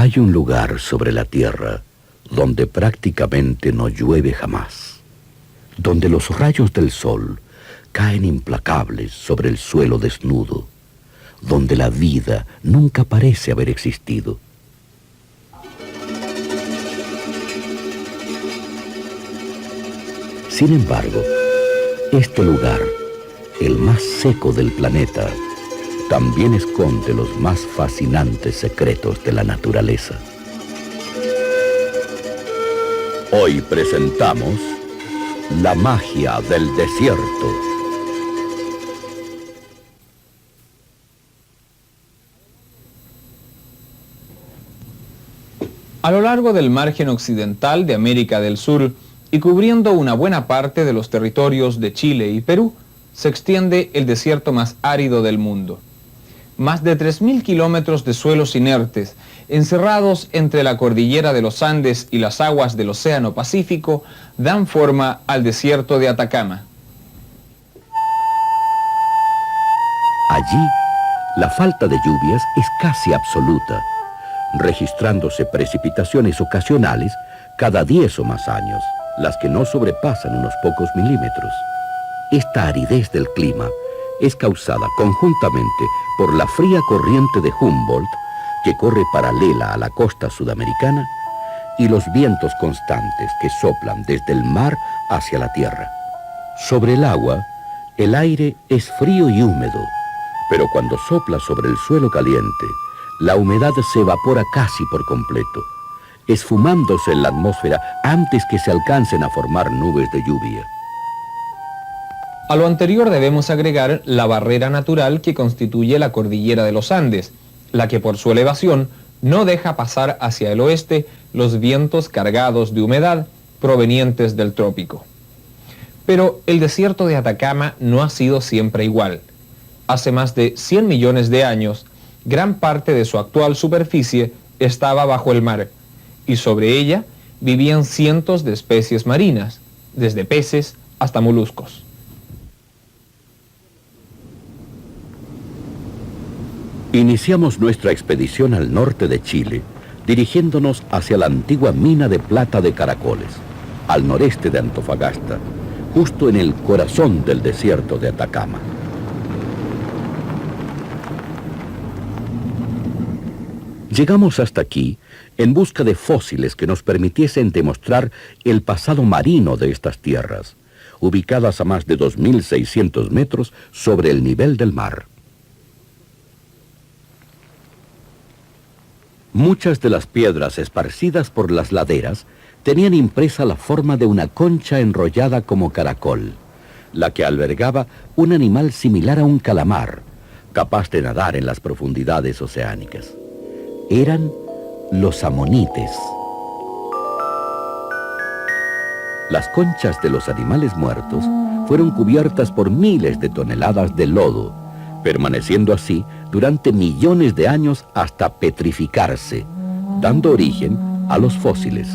Hay un lugar sobre la Tierra donde prácticamente no llueve jamás, donde los rayos del sol caen implacables sobre el suelo desnudo, donde la vida nunca parece haber existido. Sin embargo, este lugar, el más seco del planeta, también esconde los más fascinantes secretos de la naturaleza. Hoy presentamos la magia del desierto. A lo largo del margen occidental de América del Sur y cubriendo una buena parte de los territorios de Chile y Perú, se extiende el desierto más árido del mundo. Más de 3.000 kilómetros de suelos inertes, encerrados entre la cordillera de los Andes y las aguas del Océano Pacífico, dan forma al desierto de Atacama. Allí, la falta de lluvias es casi absoluta, registrándose precipitaciones ocasionales cada 10 o más años, las que no sobrepasan unos pocos milímetros. Esta aridez del clima es causada conjuntamente por la fría corriente de Humboldt, que corre paralela a la costa sudamericana, y los vientos constantes que soplan desde el mar hacia la tierra. Sobre el agua, el aire es frío y húmedo, pero cuando sopla sobre el suelo caliente, la humedad se evapora casi por completo, esfumándose en la atmósfera antes que se alcancen a formar nubes de lluvia. A lo anterior debemos agregar la barrera natural que constituye la cordillera de los Andes, la que por su elevación no deja pasar hacia el oeste los vientos cargados de humedad provenientes del trópico. Pero el desierto de Atacama no ha sido siempre igual. Hace más de 100 millones de años, gran parte de su actual superficie estaba bajo el mar, y sobre ella vivían cientos de especies marinas, desde peces hasta moluscos. Iniciamos nuestra expedición al norte de Chile, dirigiéndonos hacia la antigua mina de plata de Caracoles, al noreste de Antofagasta, justo en el corazón del desierto de Atacama. Llegamos hasta aquí en busca de fósiles que nos permitiesen demostrar el pasado marino de estas tierras, ubicadas a más de 2.600 metros sobre el nivel del mar. Muchas de las piedras esparcidas por las laderas tenían impresa la forma de una concha enrollada como caracol, la que albergaba un animal similar a un calamar, capaz de nadar en las profundidades oceánicas. Eran los amonites. Las conchas de los animales muertos fueron cubiertas por miles de toneladas de lodo, permaneciendo así durante millones de años hasta petrificarse, dando origen a los fósiles.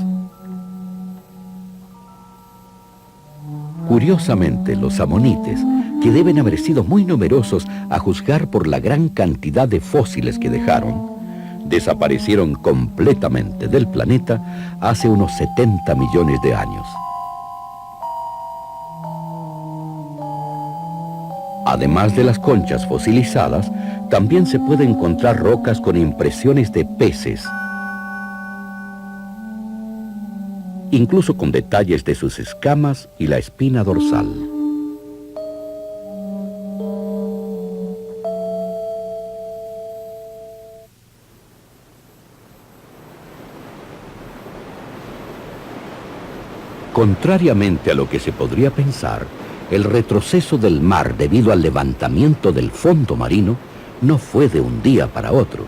Curiosamente, los amonites, que deben haber sido muy numerosos a juzgar por la gran cantidad de fósiles que dejaron, desaparecieron completamente del planeta hace unos 70 millones de años. Además de las conchas fosilizadas, también se puede encontrar rocas con impresiones de peces, incluso con detalles de sus escamas y la espina dorsal. Contrariamente a lo que se podría pensar, el retroceso del mar debido al levantamiento del fondo marino no fue de un día para otro.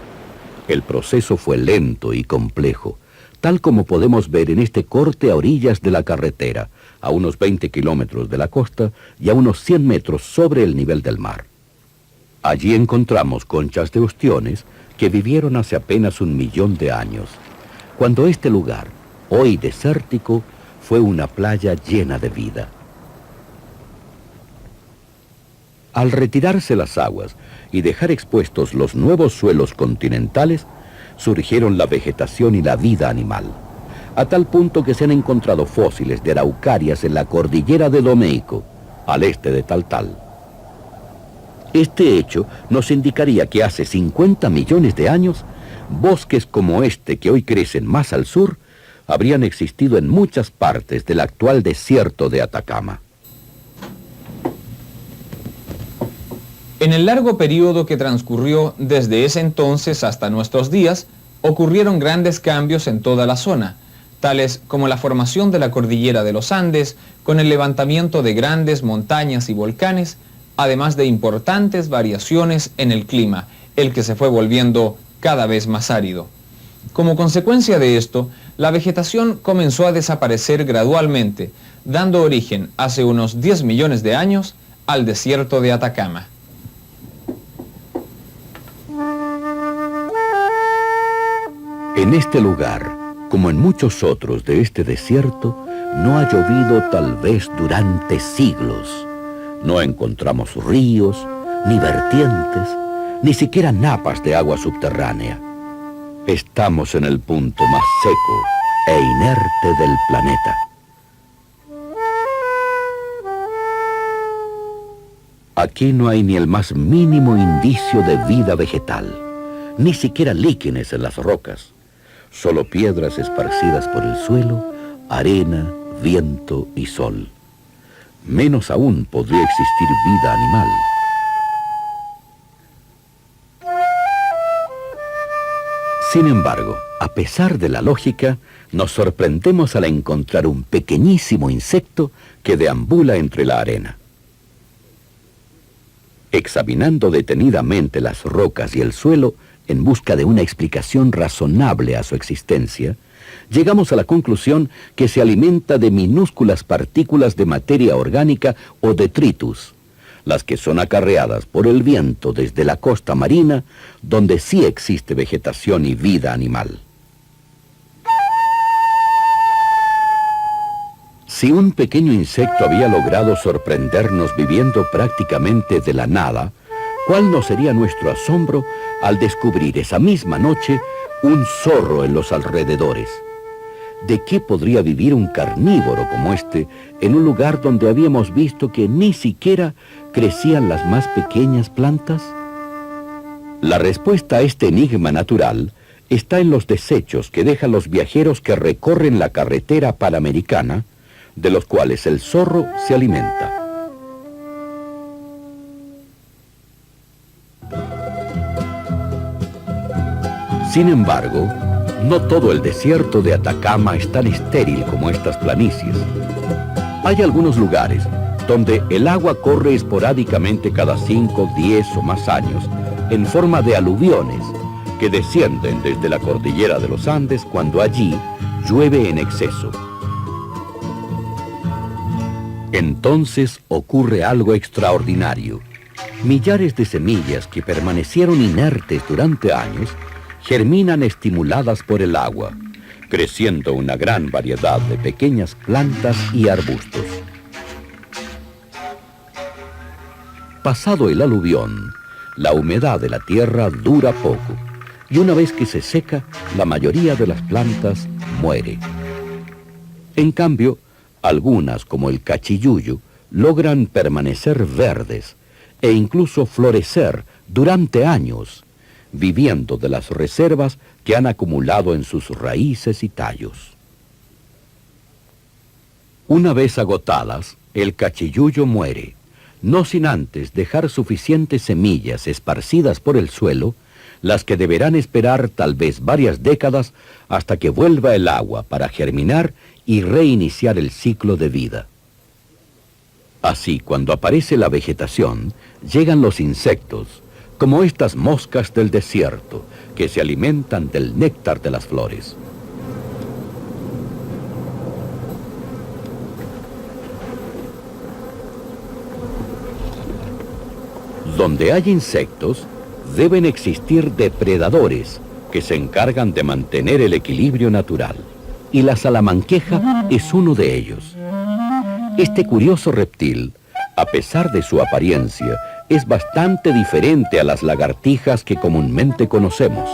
El proceso fue lento y complejo, tal como podemos ver en este corte a orillas de la carretera, a unos 20 kilómetros de la costa y a unos 100 metros sobre el nivel del mar. Allí encontramos conchas de ostiones que vivieron hace apenas 1 millón de años, cuando este lugar, hoy desértico, fue una playa llena de vida. Al retirarse las aguas y dejar expuestos los nuevos suelos continentales, surgieron la vegetación y la vida animal, a tal punto que se han encontrado fósiles de araucarias en la cordillera de Domeico, al este de Taltal. Este hecho nos indicaría que hace 50 millones de años, bosques como este que hoy crecen más al sur, habrían existido en muchas partes del actual desierto de Atacama. En el largo periodo que transcurrió desde ese entonces hasta nuestros días, ocurrieron grandes cambios en toda la zona, tales como la formación de la cordillera de los Andes, con el levantamiento de grandes montañas y volcanes, además de importantes variaciones en el clima, el que se fue volviendo cada vez más árido. Como consecuencia de esto, la vegetación comenzó a desaparecer gradualmente, dando origen hace unos 10 millones de años al desierto de Atacama. En este lugar, como en muchos otros de este desierto, no ha llovido tal vez durante siglos. No encontramos ríos, ni vertientes, ni siquiera napas de agua subterránea. Estamos en el punto más seco e inerte del planeta. Aquí no hay ni el más mínimo indicio de vida vegetal, ni siquiera líquenes en las rocas. Solo piedras esparcidas por el suelo, arena, viento y sol. Menos aún podría existir vida animal. Sin embargo, a pesar de la lógica, nos sorprendemos al encontrar un pequeñísimo insecto que deambula entre la arena. Examinando detenidamente las rocas y el suelo, en busca de una explicación razonable a su existencia, llegamos a la conclusión que se alimenta de minúsculas partículas de materia orgánica o detritus, las que son acarreadas por el viento desde la costa marina, donde sí existe vegetación y vida animal. Si un pequeño insecto había logrado sorprendernos viviendo prácticamente de la nada, ¿cuál no sería nuestro asombro al descubrir esa misma noche un zorro en los alrededores? ¿De qué podría vivir un carnívoro como este en un lugar donde habíamos visto que ni siquiera crecían las más pequeñas plantas? La respuesta a este enigma natural está en los desechos que dejan los viajeros que recorren la carretera panamericana, de los cuales el zorro se alimenta. Sin embargo, no todo el desierto de Atacama es tan estéril como estas planicies. Hay algunos lugares donde el agua corre esporádicamente cada 5, 10 o más años en forma de aluviones que descienden desde la cordillera de los Andes cuando allí llueve en exceso. Entonces ocurre algo extraordinario. Millares de semillas que permanecieron inertes durante años germinan estimuladas por el agua, creciendo una gran variedad de pequeñas plantas y arbustos. Pasado el aluvión, la humedad de la tierra dura poco, y una vez que se seca, la mayoría de las plantas muere. En cambio, algunas, como el cachiyuyo, logran permanecer verdes e incluso florecer durante años, viviendo de las reservas que han acumulado en sus raíces y tallos. Una vez agotadas, el cachiyuyo muere, no sin antes dejar suficientes semillas esparcidas por el suelo, las que deberán esperar tal vez varias décadas hasta que vuelva el agua para germinar y reiniciar el ciclo de vida. Así, cuando aparece la vegetación, llegan los insectos, como estas moscas del desierto, que se alimentan del néctar de las flores. Donde hay insectos, deben existir depredadores que se encargan de mantener el equilibrio natural, y la salamanqueja es uno de ellos. Este curioso reptil, a pesar de su apariencia, es bastante diferente a las lagartijas que comúnmente conocemos.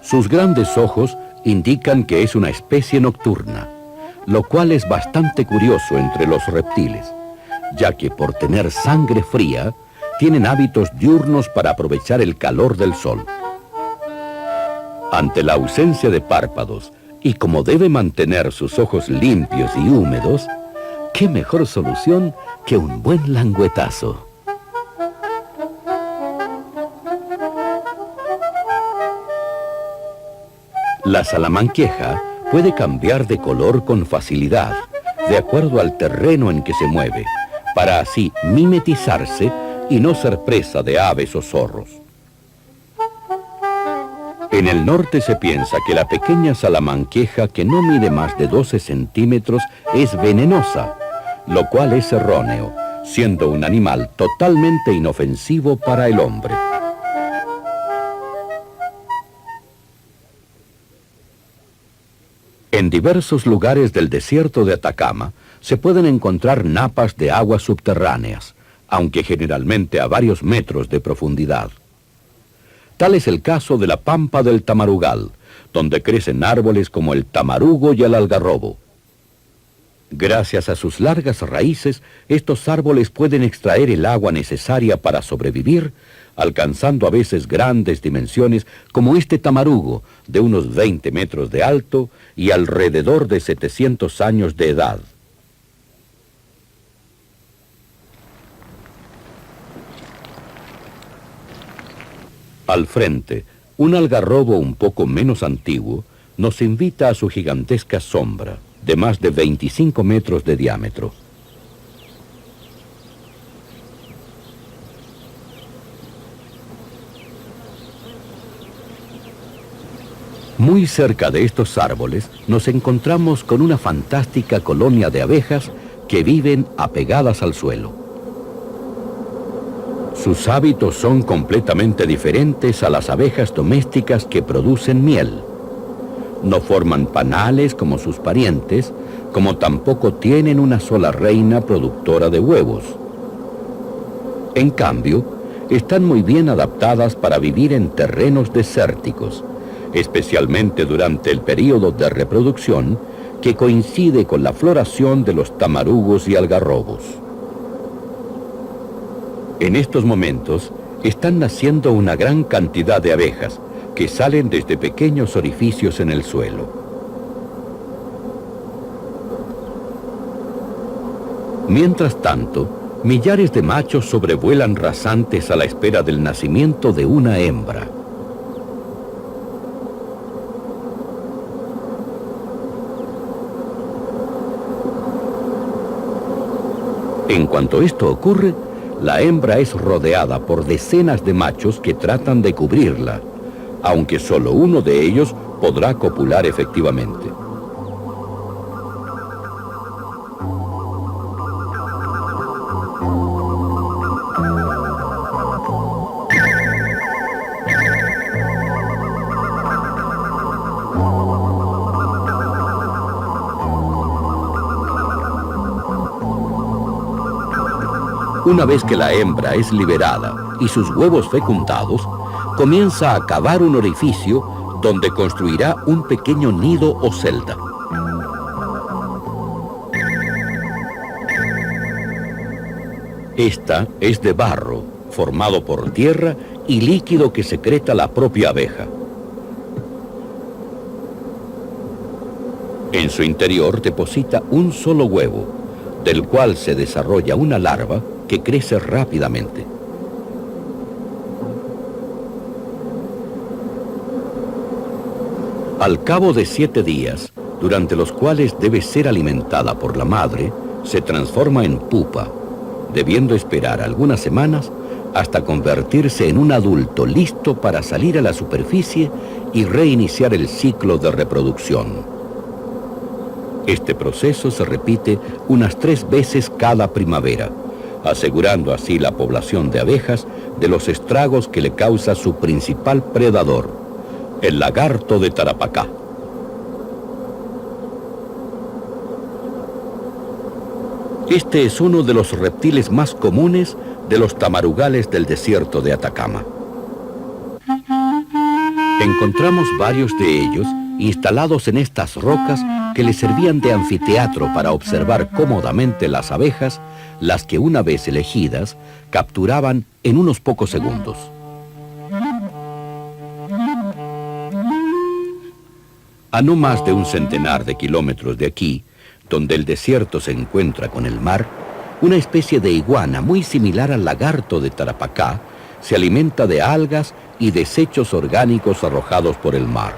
Sus grandes ojos indican que es una especie nocturna, lo cual es bastante curioso entre los reptiles, ya que por tener sangre fría, tienen hábitos diurnos para aprovechar el calor del sol. Ante la ausencia de párpados y como debe mantener sus ojos limpios y húmedos, ¿qué mejor solución que un buen languetazo? La salamanqueja puede cambiar de color con facilidad, de acuerdo al terreno en que se mueve, para así mimetizarse y no ser presa de aves o zorros. En el norte se piensa que la pequeña salamanqueja, que no mide más de 12 centímetros, es venenosa, lo cual es erróneo, siendo un animal totalmente inofensivo para el hombre. En diversos lugares del desierto de Atacama se pueden encontrar napas de aguas subterráneas, aunque generalmente a varios metros de profundidad. Tal es el caso de la pampa del Tamarugal, donde crecen árboles como el tamarugo y el algarrobo. Gracias a sus largas raíces, estos árboles pueden extraer el agua necesaria para sobrevivir, alcanzando a veces grandes dimensiones como este tamarugo, de unos 20 metros de alto y alrededor de 700 años de edad. Al frente, un algarrobo un poco menos antiguo nos invita a su gigantesca sombra, de más de 25 metros de diámetro. Muy cerca de estos árboles nos encontramos con una fantástica colonia de abejas que viven apegadas al suelo. Sus hábitos son completamente diferentes a las abejas domésticas que producen miel. No forman panales como sus parientes, como tampoco tienen una sola reina productora de huevos. En cambio, están muy bien adaptadas para vivir en terrenos desérticos, especialmente durante el período de reproducción que coincide con la floración de los tamarugos y algarrobos. En estos momentos están naciendo una gran cantidad de abejas que salen desde pequeños orificios en el suelo. Mientras tanto, millares de machos sobrevuelan rasantes a la espera del nacimiento de una hembra. En cuanto esto ocurre, la hembra es rodeada por decenas de machos que tratan de cubrirla, aunque solo uno de ellos podrá copular efectivamente. Una vez que la hembra es liberada y sus huevos fecundados, comienza a cavar un orificio donde construirá un pequeño nido o celda. Esta es de barro, formado por tierra y líquido que secreta la propia abeja. En su interior deposita un solo huevo, del cual se desarrolla una larva que crece rápidamente. Al cabo de 7 días, durante los cuales debe ser alimentada por la madre, se transforma en pupa, debiendo esperar algunas semanas hasta convertirse en un adulto listo para salir a la superficie y reiniciar el ciclo de reproducción. Este proceso se repite unas 3 veces cada primavera, asegurando así la población de abejas de los estragos que le causa su principal predador, el lagarto de Tarapacá. Este es uno de los reptiles más comunes de los tamarugales del desierto de Atacama. Encontramos varios de ellos instalados en estas rocas que les servían de anfiteatro para observar cómodamente las abejas, las que una vez elegidas capturaban en unos pocos segundos. A no más de un centenar de kilómetros de aquí, donde el desierto se encuentra con el mar, una especie de iguana muy similar al lagarto de Tarapacá se alimenta de algas y desechos orgánicos arrojados por el mar.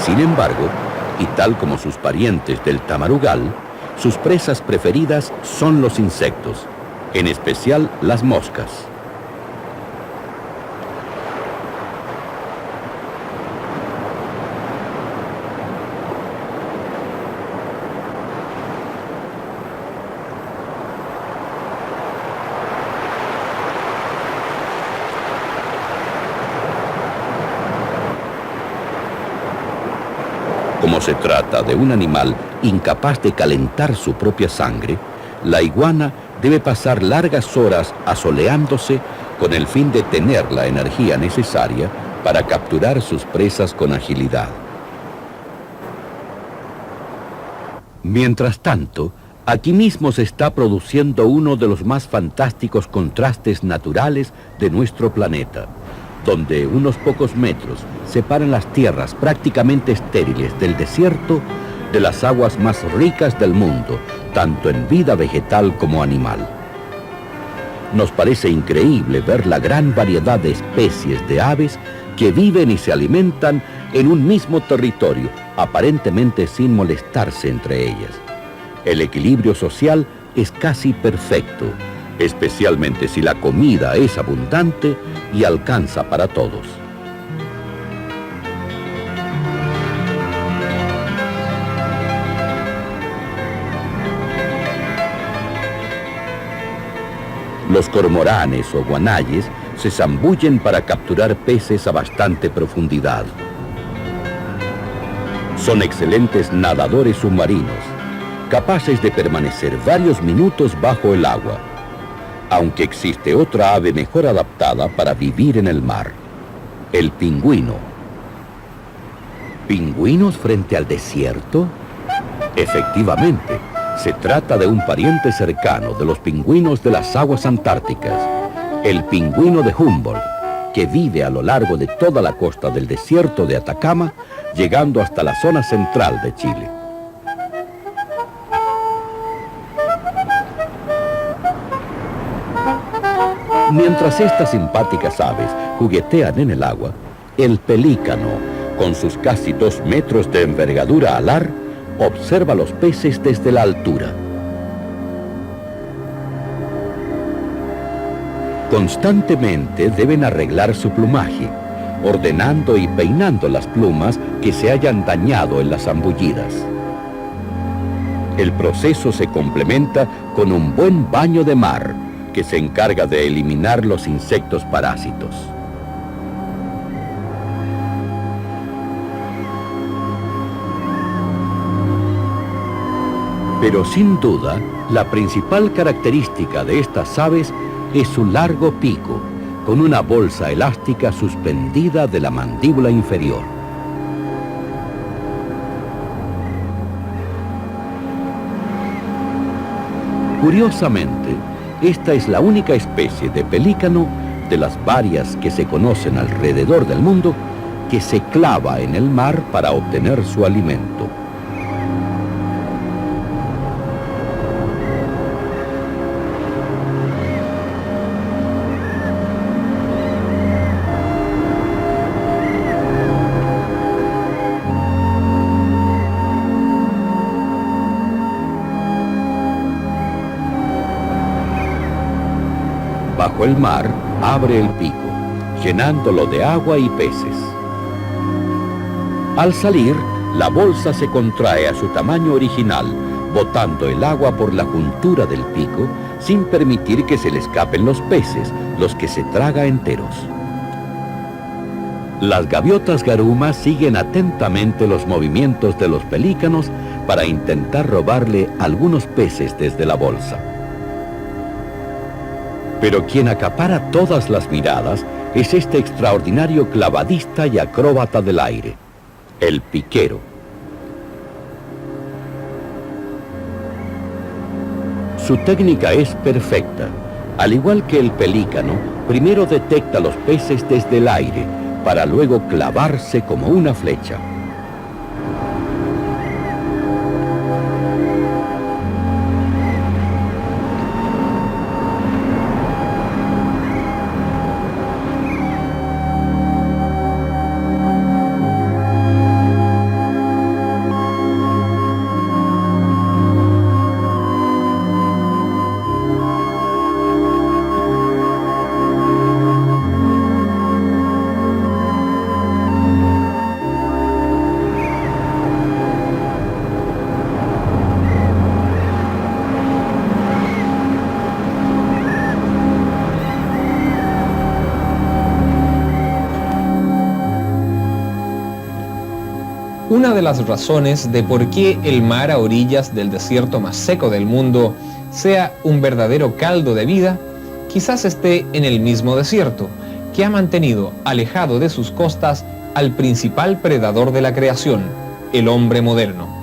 Sin embargo, y tal como sus parientes del tamarugal, sus presas preferidas son los insectos, en especial las moscas. Como se trata de un animal incapaz de calentar su propia sangre, la iguana debe pasar largas horas asoleándose con el fin de tener la energía necesaria para capturar sus presas con agilidad. Mientras tanto, aquí mismo se está produciendo uno de los más fantásticos contrastes naturales de nuestro planeta, donde unos pocos metros separan las tierras prácticamente estériles del desierto de las aguas más ricas del mundo, tanto en vida vegetal como animal. Nos parece increíble ver la gran variedad de especies de aves que viven y se alimentan en un mismo territorio, aparentemente sin molestarse entre ellas. El equilibrio social es casi perfecto, especialmente si la comida es abundante y alcanza para todos. Los cormoranes o guanayes se zambullen para capturar peces a bastante profundidad. Son excelentes nadadores submarinos, capaces de permanecer varios minutos bajo el agua, aunque existe otra ave mejor adaptada para vivir en el mar, el pingüino. ¿Pingüinos frente al desierto? Efectivamente, se trata de un pariente cercano de los pingüinos de las aguas antárticas, el pingüino de Humboldt, que vive a lo largo de toda la costa del desierto de Atacama, llegando hasta la zona central de Chile. Mientras estas simpáticas aves juguetean en el agua, el pelícano, con sus casi 2 metros de envergadura alar, observa los peces desde la altura. Constantemente deben arreglar su plumaje, ordenando y peinando las plumas que se hayan dañado en las zambullidas. El proceso se complementa con un buen baño de mar, que se encarga de eliminar los insectos parásitos. Pero sin duda, la principal característica de estas aves es su largo pico, con una bolsa elástica suspendida de la mandíbula inferior. Curiosamente, esta es la única especie de pelícano, de las varias que se conocen alrededor del mundo, que se clava en el mar para obtener su alimento. Bajo el mar, abre el pico, llenándolo de agua y peces. Al salir, la bolsa se contrae a su tamaño original, botando el agua por la juntura del pico, sin permitir que se le escapen los peces, los que se traga enteros. Las gaviotas garumas siguen atentamente los movimientos de los pelícanos para intentar robarle algunos peces desde la bolsa. Pero quien acapara todas las miradas es este extraordinario clavadista y acróbata del aire, el piquero. Su técnica es perfecta. Al igual que el pelícano, primero detecta los peces desde el aire, para luego clavarse como una flecha. Una de las razones de por qué el mar a orillas del desierto más seco del mundo sea un verdadero caldo de vida, quizás esté en el mismo desierto, que ha mantenido alejado de sus costas al principal predador de la creación, el hombre moderno.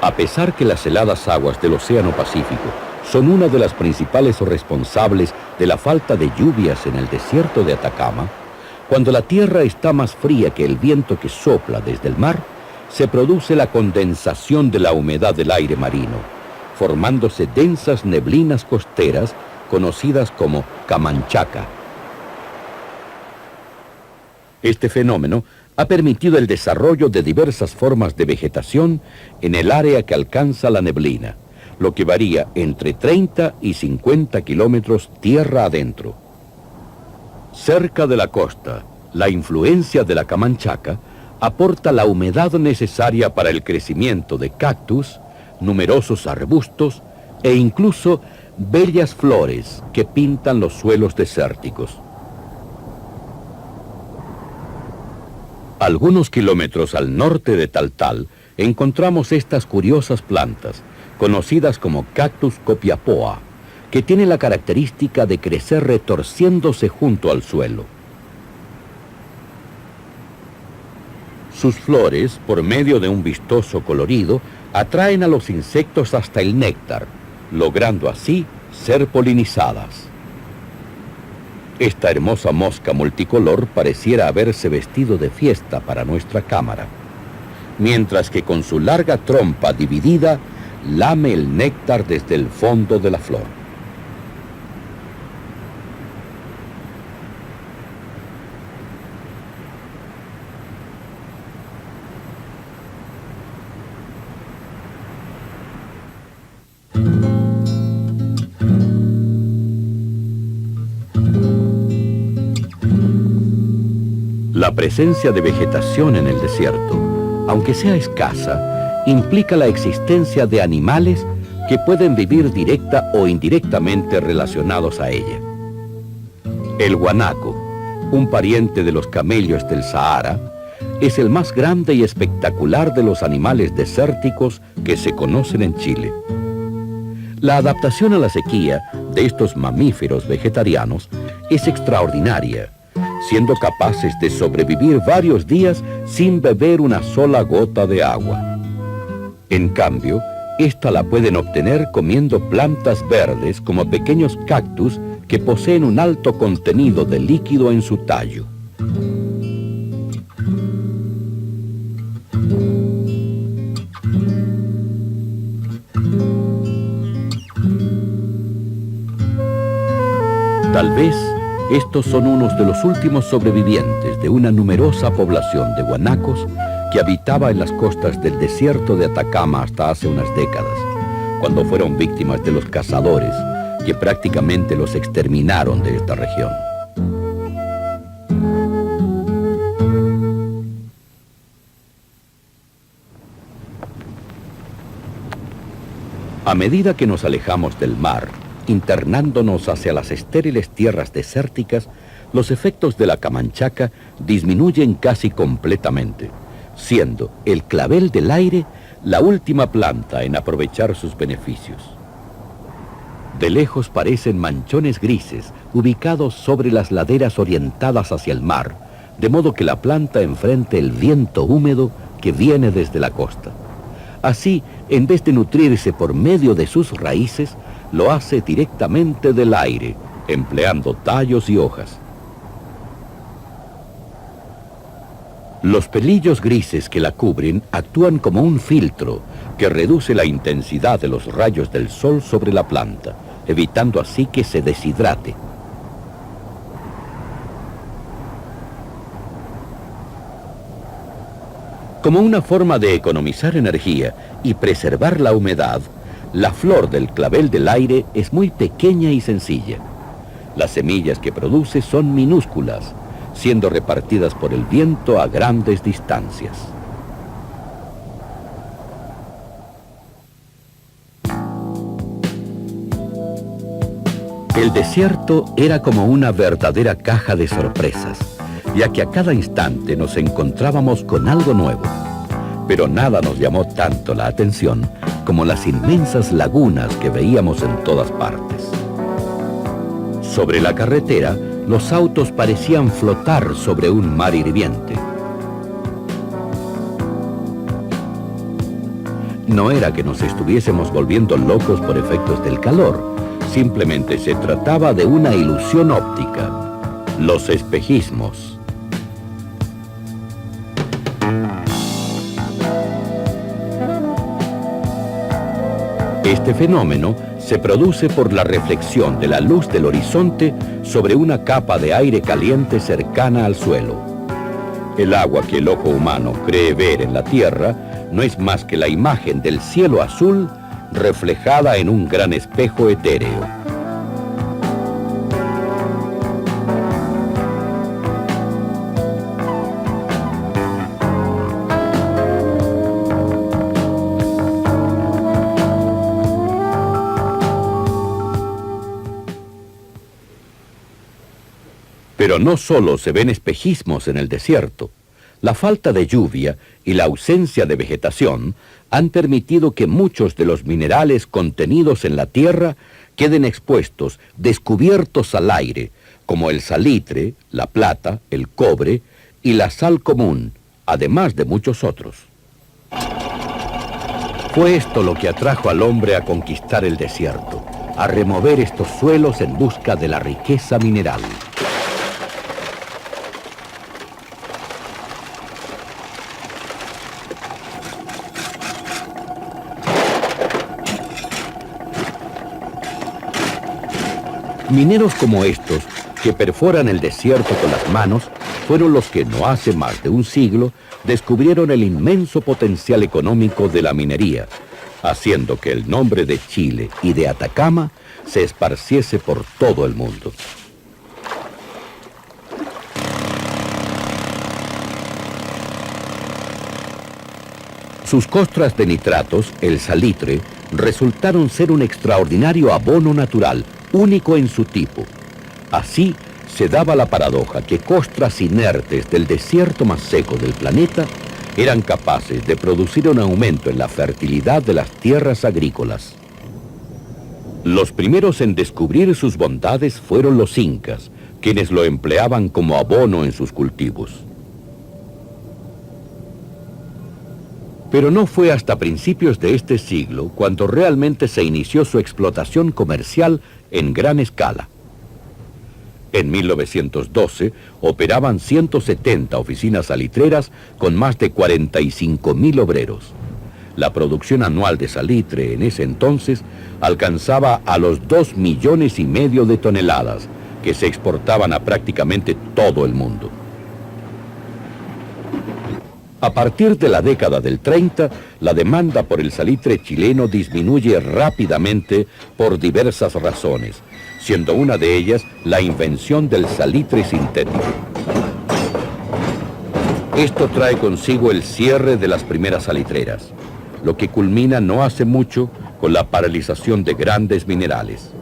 A pesar que las heladas aguas del Océano Pacífico son una de las principales responsables de la falta de lluvias en el desierto de Atacama, cuando la tierra está más fría que el viento que sopla desde el mar, se produce la condensación de la humedad del aire marino, formándose densas neblinas costeras conocidas como camanchaca. Este fenómeno ha permitido el desarrollo de diversas formas de vegetación en el área que alcanza la neblina, lo que varía entre 30 y 50 kilómetros tierra adentro. Cerca de la costa, la influencia de la camanchaca aporta la humedad necesaria para el crecimiento de cactus, numerosos arbustos e incluso bellas flores que pintan los suelos desérticos. Algunos kilómetros al norte de Taltal encontramos estas curiosas plantas, conocidas como Cactus copiapoa, que tiene la característica de crecer retorciéndose junto al suelo. Sus flores, por medio de un vistoso colorido, atraen a los insectos hasta el néctar, logrando así ser polinizadas. Esta hermosa mosca multicolor pareciera haberse vestido de fiesta para nuestra cámara, mientras que con su larga trompa dividida lame el néctar desde el fondo de la flor. La presencia de vegetación en el desierto, aunque sea escasa, implica la existencia de animales que pueden vivir directa o indirectamente relacionados a ella. El guanaco, un pariente de los camellos del Sahara, es el más grande y espectacular de los animales desérticos que se conocen en Chile. La adaptación a la sequía de estos mamíferos vegetarianos es extraordinaria, siendo capaces de sobrevivir varios días sin beber una sola gota de agua. En cambio, esta la pueden obtener comiendo plantas verdes como pequeños cactus que poseen un alto contenido de líquido en su tallo. Tal vez estos son unos de los últimos sobrevivientes de una numerosa población de guanacos que habitaba en las costas del desierto de Atacama hasta hace unas décadas, cuando fueron víctimas de los cazadores que prácticamente los exterminaron de esta región. A medida que nos alejamos del mar, internándonos hacia las estériles tierras desérticas, los efectos de la camanchaca disminuyen casi completamente, siendo el clavel del aire la última planta en aprovechar sus beneficios. De lejos parecen manchones grises ubicados sobre las laderas orientadas hacia el mar, de modo que la planta enfrente el viento húmedo que viene desde la costa. Así, en vez de nutrirse por medio de sus raíces, lo hace directamente del aire, empleando tallos y hojas. Los pelillos grises que la cubren actúan como un filtro que reduce la intensidad de los rayos del sol sobre la planta, evitando así que se deshidrate. Como una forma de economizar energía y preservar la humedad, la flor del clavel del aire es muy pequeña y sencilla. Las semillas que produce son minúsculas, siendo repartidas por el viento a grandes distancias. El desierto era como una verdadera caja de sorpresas, ya que a cada instante nos encontrábamos con algo nuevo. Pero nada nos llamó tanto la atención como las inmensas lagunas que veíamos en todas partes. Sobre la carretera, los autos parecían flotar sobre un mar hirviente. No era que nos estuviésemos volviendo locos por efectos del calor, simplemente se trataba de una ilusión óptica, los espejismos. Este fenómeno se produce por la reflexión de la luz del horizonte sobre una capa de aire caliente cercana al suelo. El agua que el ojo humano cree ver en la Tierra no es más que la imagen del cielo azul reflejada en un gran espejo etéreo. Pero no solo se ven espejismos en el desierto. La falta de lluvia y la ausencia de vegetación han permitido que muchos de los minerales contenidos en la tierra queden expuestos, descubiertos al aire, como el salitre, la plata, el cobre y la sal común, además de muchos otros. Fue esto lo que atrajo al hombre a conquistar el desierto, a remover estos suelos en busca de la riqueza mineral. Mineros como estos, que perforan el desierto con las manos, fueron los que no hace más de un siglo descubrieron el inmenso potencial económico de la minería, haciendo que el nombre de Chile y de Atacama se esparciese por todo el mundo. Sus costras de nitratos, el salitre, resultaron ser un extraordinario abono natural, único en su tipo. Así se daba la paradoja que costras inertes del desierto más seco del planeta eran capaces de producir un aumento en la fertilidad de las tierras agrícolas. Los primeros en descubrir sus bondades fueron los incas, quienes lo empleaban como abono en sus cultivos. Pero no fue hasta principios de este siglo cuando realmente se inició su explotación comercial en gran escala. En 1912 operaban 170 oficinas salitreras con más de 45.000 obreros. La producción anual de salitre en ese entonces alcanzaba a los 2,5 millones de toneladas, que se exportaban a prácticamente todo el mundo. A partir de la década del 30, la demanda por el salitre chileno disminuye rápidamente por diversas razones, siendo una de ellas la invención del salitre sintético. Esto trae consigo el cierre de las primeras salitreras, lo que culmina no hace mucho con la paralización de grandes minerales.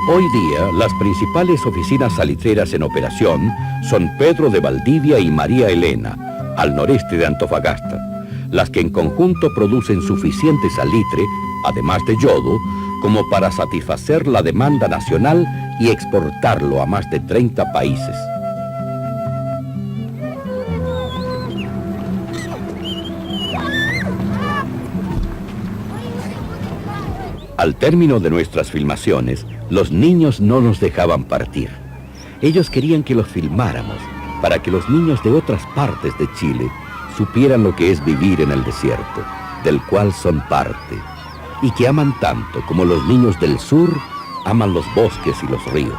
Hoy día, las principales oficinas salitreras en operación son Pedro de Valdivia y María Elena, al noreste de Antofagasta, las que en conjunto producen suficiente salitre, además de yodo, como para satisfacer la demanda nacional y exportarlo a más de 30 países. Al término de nuestras filmaciones, los niños no nos dejaban partir. Ellos querían que los filmáramos para que los niños de otras partes de Chile supieran lo que es vivir en el desierto, del cual son parte, y que aman tanto como los niños del sur aman los bosques y los ríos.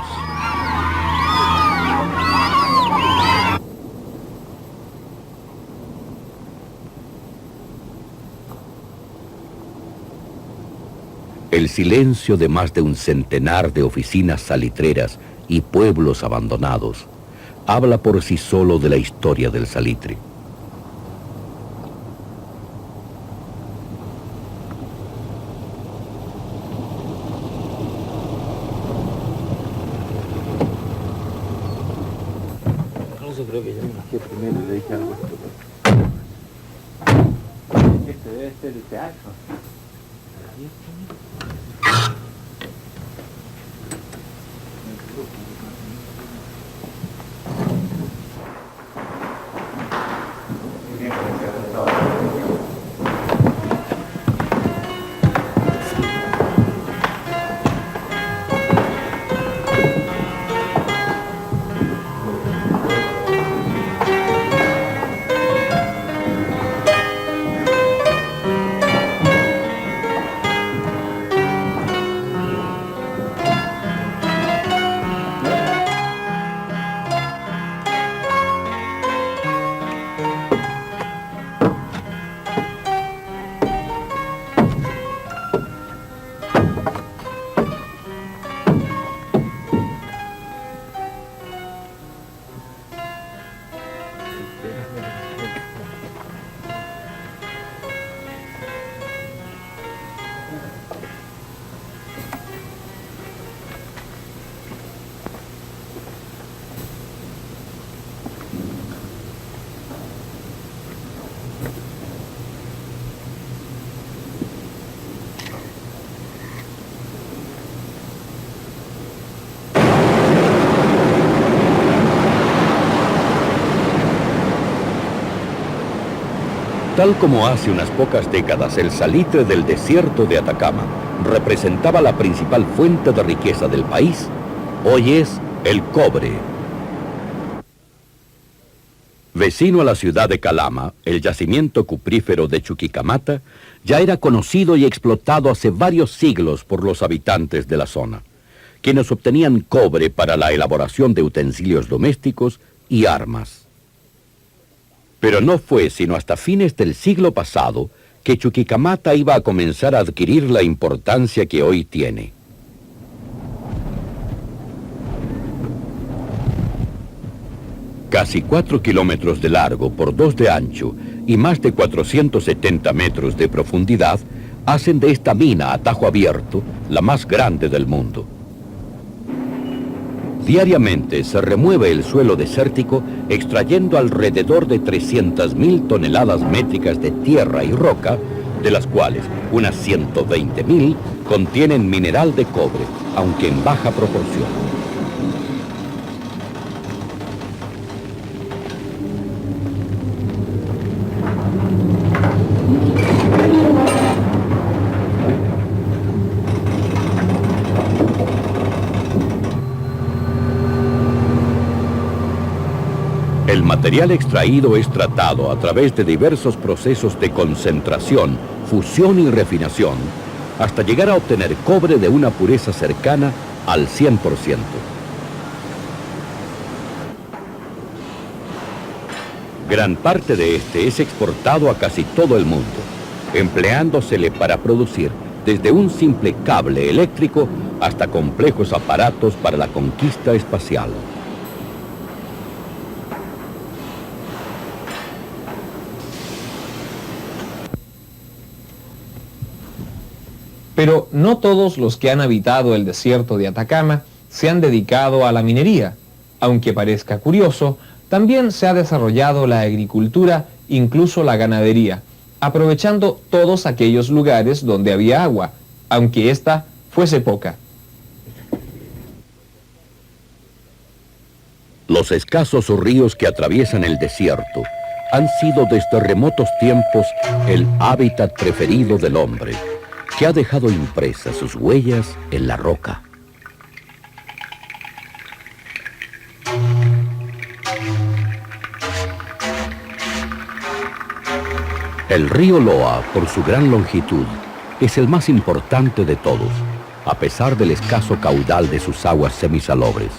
El silencio de más de un centenar de oficinas salitreras y pueblos abandonados habla por sí solo de la historia del salitre. Creo que yo me bajé primero y le dije algo. Este debe ser el teatro. Tal como hace unas pocas décadas el salitre del desierto de Atacama representaba la principal fuente de riqueza del país, hoy es el cobre. Vecino a la ciudad de Calama, el yacimiento cuprífero de Chuquicamata ya era conocido y explotado hace varios siglos por los habitantes de la zona, quienes obtenían cobre para la elaboración de utensilios domésticos y armas. Pero no fue sino hasta fines del siglo pasado que Chuquicamata iba a comenzar a adquirir la importancia que hoy tiene. Casi 4 kilómetros de largo por 2 de ancho y más de 470 metros de profundidad hacen de esta mina a tajo abierto la más grande del mundo. Diariamente se remueve el suelo desértico extrayendo alrededor de 300.000 toneladas métricas de tierra y roca, de las cuales unas 120.000 contienen mineral de cobre, aunque en baja proporción. El material extraído es tratado a través de diversos procesos de concentración, fusión y refinación, hasta llegar a obtener cobre de una pureza cercana al 100%. Gran parte de este es exportado a casi todo el mundo, empleándosele para producir desde un simple cable eléctrico hasta complejos aparatos para la conquista espacial. Pero no todos los que han habitado el desierto de Atacama se han dedicado a la minería. Aunque parezca curioso, también se ha desarrollado la agricultura, incluso la ganadería, aprovechando todos aquellos lugares donde había agua, aunque ésta fuese poca. Los escasos ríos que atraviesan el desierto han sido desde remotos tiempos el hábitat preferido del hombre, que ha dejado impresas sus huellas en la roca. El río Loa, por su gran longitud, es el más importante de todos, a pesar del escaso caudal de sus aguas semisalobres.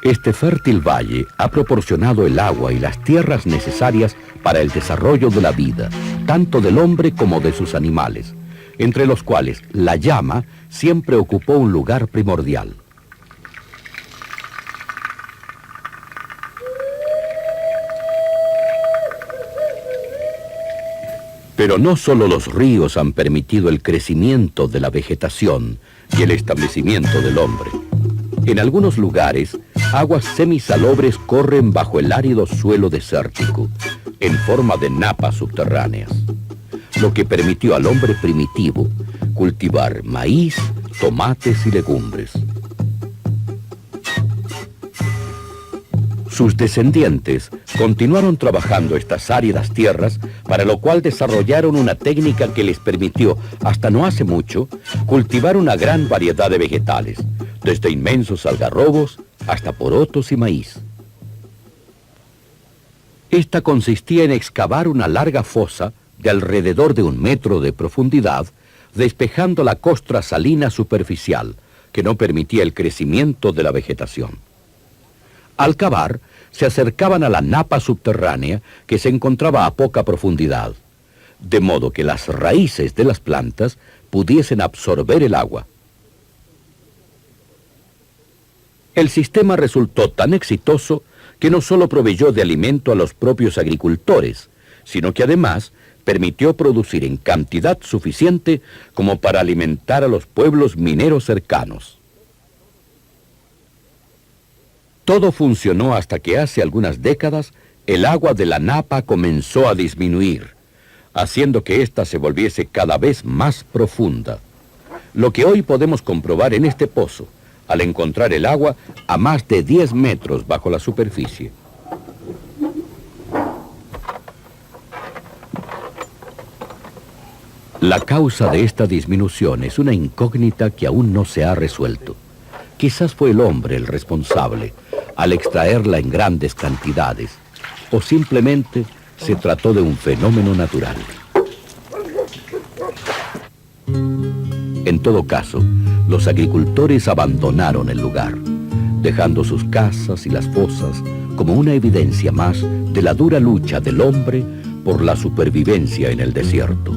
Este fértil valle ha proporcionado el agua y las tierras necesarias para el desarrollo de la vida, tanto del hombre como de sus animales, entre los cuales la llama siempre ocupó un lugar primordial. Pero no solo los ríos han permitido el crecimiento de la vegetación y el establecimiento del hombre. En algunos lugares, aguas semisalobres corren bajo el árido suelo desértico, en forma de napas subterráneas, lo que permitió al hombre primitivo cultivar maíz, tomates y legumbres. Sus descendientes continuaron trabajando estas áridas tierras, para lo cual desarrollaron una técnica que les permitió, hasta no hace mucho, cultivar una gran variedad de vegetales, desde inmensos algarrobos hasta porotos y maíz. Esta consistía en excavar una larga fosa de alrededor de 1 metro de profundidad, despejando la costra salina superficial, que no permitía el crecimiento de la vegetación. Al cavar, se acercaban a la napa subterránea, que se encontraba a poca profundidad, de modo que las raíces de las plantas pudiesen absorber el agua. El sistema resultó tan exitoso que no solo proveyó de alimento a los propios agricultores, sino que además permitió producir en cantidad suficiente como para alimentar a los pueblos mineros cercanos. Todo funcionó hasta que hace algunas décadas el agua de la napa comenzó a disminuir, haciendo que ésta se volviese cada vez más profunda. Lo que hoy podemos comprobar en este pozo, al encontrar el agua a más de 10 metros bajo la superficie. La causa de esta disminución es una incógnita que aún no se ha resuelto. Quizás fue el hombre el responsable al extraerla en grandes cantidades, o simplemente se trató de un fenómeno natural. En todo caso, los agricultores abandonaron el lugar, dejando sus casas y las fosas como una evidencia más de la dura lucha del hombre por la supervivencia en el desierto.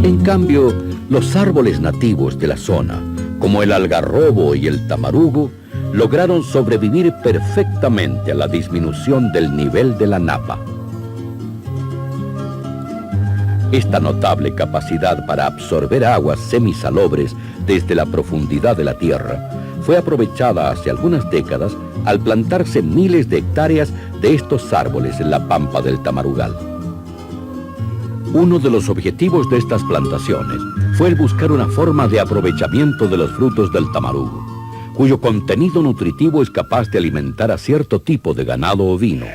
En cambio, los árboles nativos de la zona, como el algarrobo y el tamarugo, lograron sobrevivir perfectamente a la disminución del nivel de la napa. Esta notable capacidad para absorber aguas semisalobres desde la profundidad de la tierra fue aprovechada hace algunas décadas al plantarse miles de hectáreas de estos árboles en la pampa del Tamarugal. Uno de los objetivos de estas plantaciones fue el buscar una forma de aprovechamiento de los frutos del tamarugo, cuyo contenido nutritivo es capaz de alimentar a cierto tipo de ganado ovino.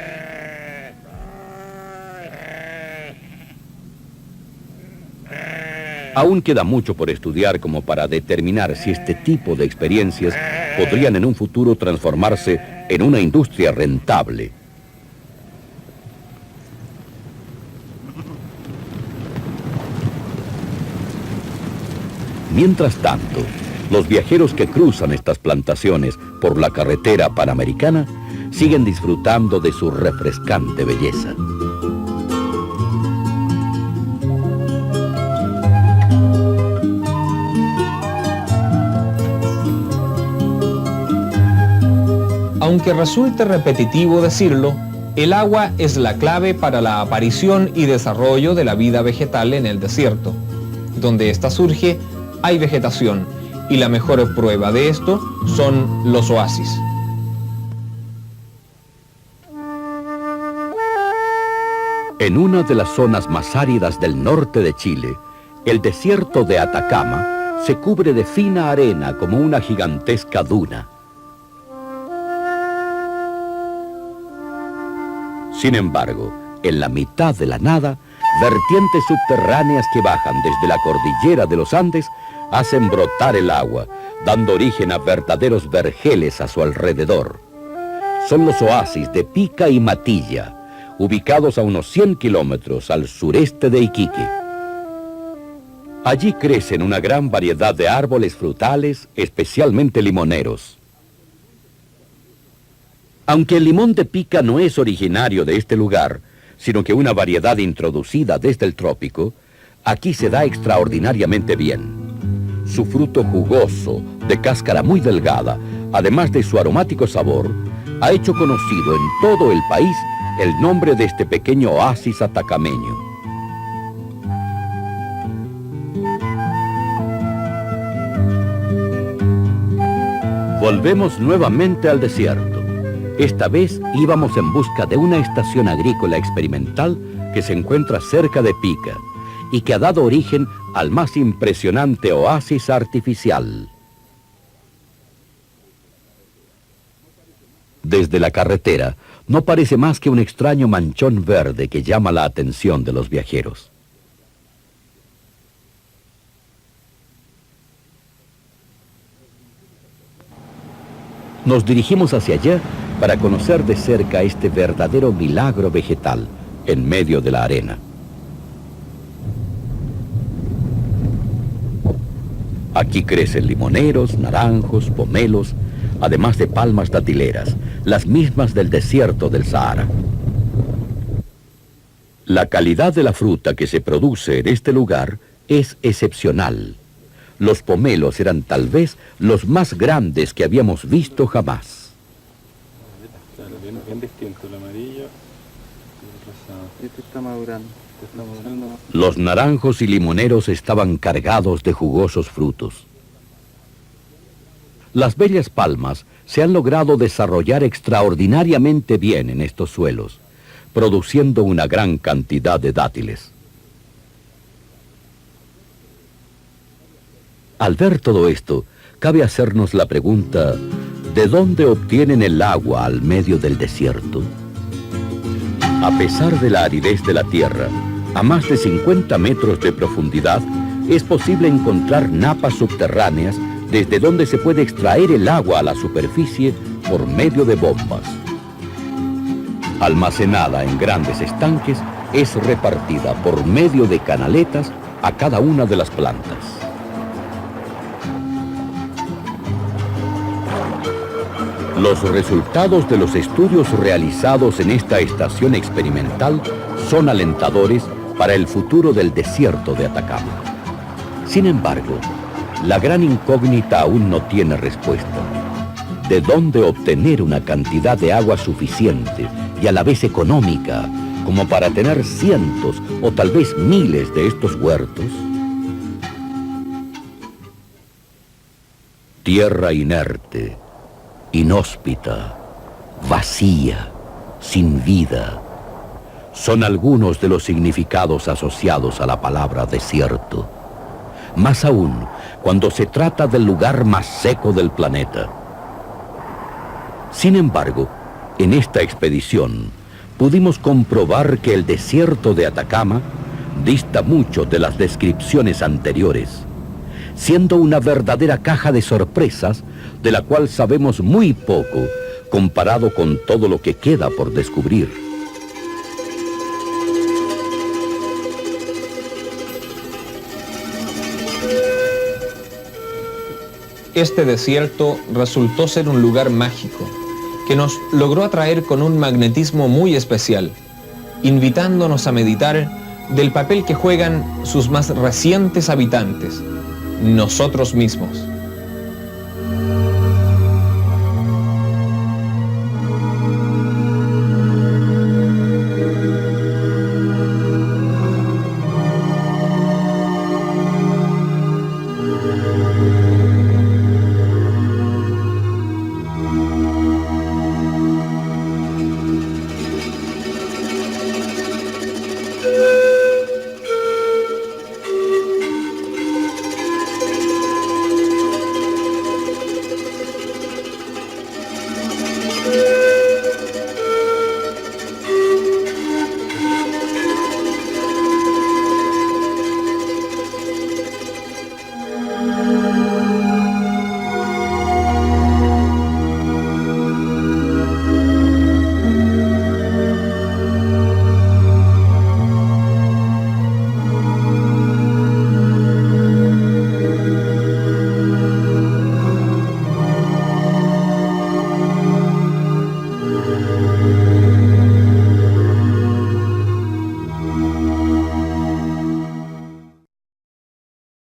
Aún queda mucho por estudiar como para determinar si este tipo de experiencias podrían en un futuro transformarse en una industria rentable. Mientras tanto, los viajeros que cruzan estas plantaciones por la carretera panamericana siguen disfrutando de su refrescante belleza. Aunque resulte repetitivo decirlo, El agua es la clave para la aparición y desarrollo de la vida vegetal en el desierto. Donde ésta surge, hay vegetación, y la mejor prueba de esto son los oasis. En una de las zonas más áridas del norte de Chile, el desierto de Atacama se cubre de fina arena como una gigantesca duna. Sin embargo, en la mitad de la nada, vertientes subterráneas que bajan desde la cordillera de los Andes hacen brotar el agua, dando origen a verdaderos vergeles a su alrededor. Son los oasis de Pica y Matilla, ubicados a unos 100 kilómetros al sureste de Iquique. Allí crecen una gran variedad de árboles frutales, especialmente limoneros. Aunque el limón de Pica no es originario de este lugar, sino que una variedad introducida desde el trópico, aquí se da extraordinariamente bien. Su fruto jugoso, de cáscara muy delgada, además de su aromático sabor, ha hecho conocido en todo el país el nombre de este pequeño oasis atacameño. Volvemos nuevamente al desierto. Esta vez íbamos en busca de una estación agrícola experimental que se encuentra cerca de Pica y que ha dado origen al más impresionante oasis artificial. Desde la carretera no parece más que un extraño manchón verde que llama la atención de los viajeros. Nos dirigimos hacia allá para conocer de cerca este verdadero milagro vegetal en medio de la arena. Aquí crecen limoneros, naranjos, pomelos, además de palmas datileras, las mismas del desierto del Sahara. La calidad de la fruta que se produce en este lugar es excepcional. Los pomelos eran tal vez los más grandes que habíamos visto jamás. Claro, bien distinto, el amarillo y el rosado. Este está madurando. Los naranjos y limoneros estaban cargados de jugosos frutos. Las bellas palmas se han logrado desarrollar extraordinariamente bien en estos suelos, produciendo una gran cantidad de dátiles. Al ver todo esto, cabe hacernos la pregunta, ¿de dónde obtienen el agua al medio del desierto? A pesar de la aridez de la tierra, a más de 50 metros de profundidad, es posible encontrar napas subterráneas desde donde se puede extraer el agua a la superficie por medio de bombas. Almacenada en grandes estanques, es repartida por medio de canaletas a cada una de las plantas. Los resultados de los estudios realizados en esta estación experimental son alentadores para el futuro del desierto de Atacama. Sin embargo, la gran incógnita aún no tiene respuesta. ¿De dónde obtener una cantidad de agua suficiente y a la vez económica como para tener cientos o tal vez miles de estos huertos? Tierra inerte, inhóspita, vacía, sin vida, son algunos de los significados asociados a la palabra desierto. Más aún, cuando se trata del lugar más seco del planeta. Sin embargo, en esta expedición, pudimos comprobar que el desierto de Atacama dista mucho de las descripciones anteriores, siendo una verdadera caja de sorpresas de la cual sabemos muy poco comparado con todo lo que queda por descubrir. Este desierto resultó ser un lugar mágico, que nos logró atraer con un magnetismo muy especial, invitándonos a meditar del papel que juegan sus más recientes habitantes, nosotros mismos.